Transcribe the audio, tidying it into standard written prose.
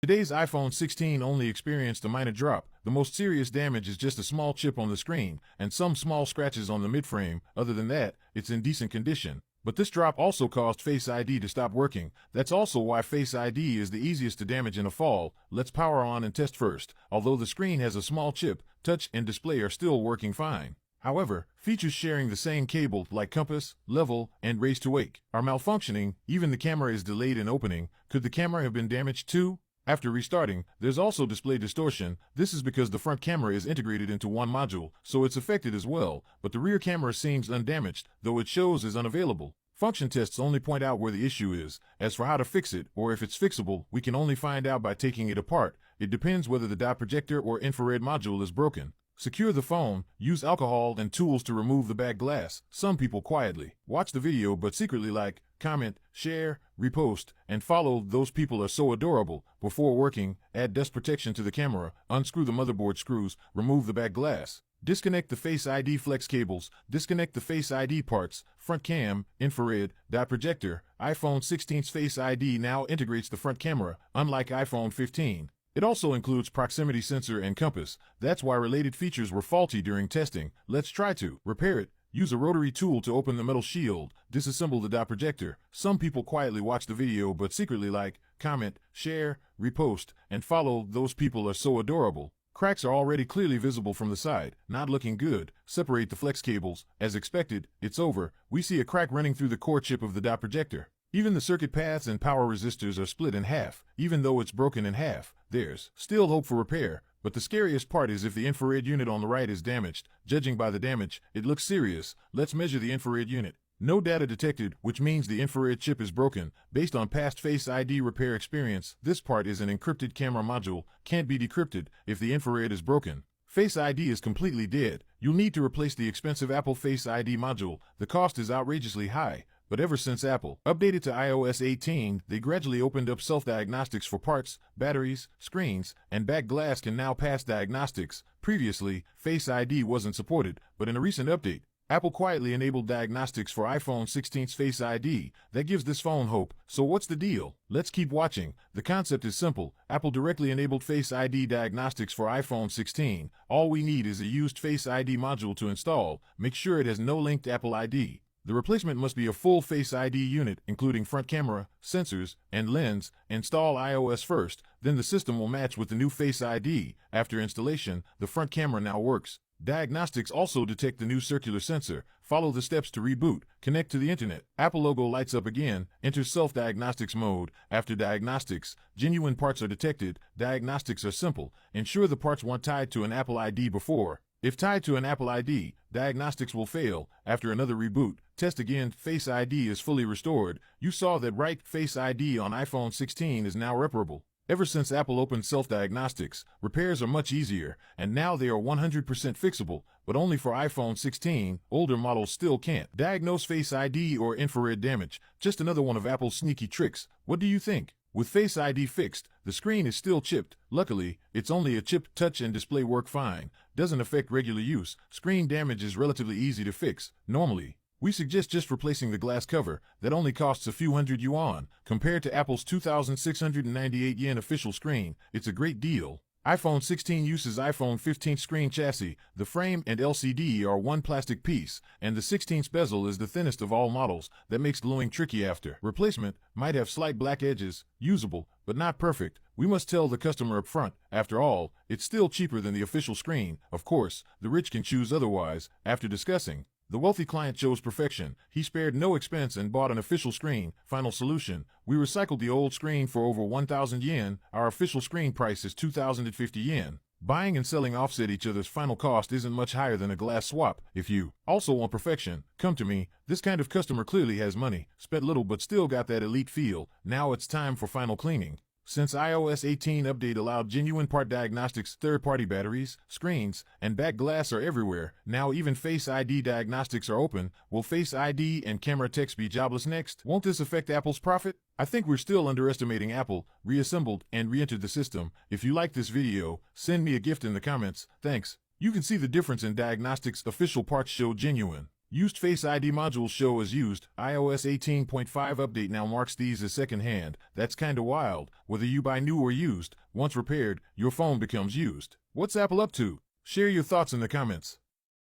Today's iPhone 16 only experienced a minor drop. The most serious damage is just a small chip on the screen and some small scratches on the midframe. Other than that, it's in decent condition. But this drop also caused Face ID to stop working. That's also why Face ID is the easiest to damage in a fall. Let's power on and test first. Although the screen has a small chip, touch and display are still working fine. However, features sharing the same cable like compass, level, and raise to wake are malfunctioning. Even the camera is delayed in opening. Could the camera have been damaged too? After restarting, there's also display distortion. This is because the front camera is integrated into one module, so it's affected as well, but the rear camera seems undamaged, though it shows as unavailable. Function tests only point out where the issue is. As for how to fix it, or if it's fixable, we can only find out by taking it apart. It depends whether the dot projector or infrared module is broken. Secure the phone, use alcohol and tools to remove the back glass. Some people quietly watch the video but secretly like, comment, share, repost, and follow. Those people are so adorable. Before working, add dust protection to the camera, unscrew the motherboard screws, remove the back glass. Disconnect the Face ID flex cables, disconnect the Face ID parts, front cam, infrared, dot projector. iPhone 16's Face ID now integrates the front camera, unlike iPhone 15. It also includes proximity sensor and compass. That's why related features were faulty during testing. Let's try to repair it. Use a rotary tool to open the metal shield. Disassemble the dot projector. Some people quietly watch the video but secretly like, comment, share, repost, and follow. Those people are so adorable. Cracks are already clearly visible from the side. Not looking good. Separate the flex cables. As expected, it's over. We see a crack running through the core chip of the dot projector. Even the circuit paths and power resistors are split in half. Even though it's broken in half, there's still hope for repair. But the scariest part is if the infrared unit on the right is damaged. Judging by the damage, it looks serious. Let's measure the infrared unit. No data detected, which means the infrared chip is broken. Based on past Face ID repair experience, this part is an encrypted camera module, can't be decrypted if the infrared is broken. Face ID is completely dead. You'll need to replace the expensive Apple Face ID module. The cost is outrageously high. But ever since Apple updated to iOS 18, they gradually opened up self-diagnostics for parts, batteries, screens, and back glass can now pass diagnostics. Previously, Face ID wasn't supported, but in a recent update, Apple quietly enabled diagnostics for iPhone 16's Face ID. That gives this phone hope. So what's the deal? Let's keep watching. The concept is simple. Apple directly enabled Face ID diagnostics for iPhone 16. All we need is a used Face ID module to install. Make sure it has no linked Apple ID. The replacement must be a full Face ID unit, including front camera, sensors, and lens. Install iOS first, then the system will match with the new Face ID. After installation, the front camera now works. Diagnostics also detect the new circular sensor. Follow the steps to reboot. Connect to the internet. Apple logo lights up again. Enter self-diagnostics mode. After diagnostics, genuine parts are detected. Diagnostics are simple. Ensure the parts weren't tied to an Apple ID before. If tied to an Apple ID, diagnostics will fail. After another reboot, test again. Face ID is fully restored. You saw that right? Face ID on iPhone 16 is now reparable. Ever since Apple opened self-diagnostics, repairs are much easier, and now they are 100% fixable, but only for iPhone 16. Older models still can't diagnose Face ID or infrared damage. Just another one of Apple's sneaky tricks. What do you think? With Face ID fixed, the screen is still chipped. Luckily, it's only a chip. Touch and display work fine. Doesn't affect regular use. Screen damage is relatively easy to fix. Normally, we suggest just replacing the glass cover. That only costs a few hundred yuan. Compared to Apple's 2,698 yen official screen, it's a great deal. iPhone 16 uses iPhone 15 screen chassis. The frame and LCD are one plastic piece, and the 16th bezel is the thinnest of all models. That makes gluing tricky. After replacement, might have slight black edges. Usable, but not perfect. We must tell the customer up front. After all, it's still cheaper than the official screen. Of course, the rich can choose otherwise. After discussing, the wealthy client chose perfection. He spared no expense and bought an official screen. Final solution. We recycled the old screen for over 1,000 yen. Our official screen price is 2,050 yen. Buying and selling offset each other's final cost isn't much higher than a glass swap. If you also want perfection, come to me. This kind of customer clearly has money, spent little but still got that elite feel. Now it's time for final cleaning. Since iOS 18 update allowed genuine part diagnostics, third-party batteries, screens, and back glass are everywhere. Now even Face ID diagnostics are open. Will Face ID and camera text be jobless next? Won't this affect Apple's profit? I think we're still underestimating Apple. Reassembled and re-entered the system. If you like this video, send me a gift in the comments. Thanks. You can see the difference in diagnostics. Official parts show genuine. Used Face ID modules show as used. iOS 18.5 update now marks these as second-hand. That's kinda wild. Whether you buy new or used, once repaired, your phone becomes used. What's Apple up to? Share your thoughts in the comments.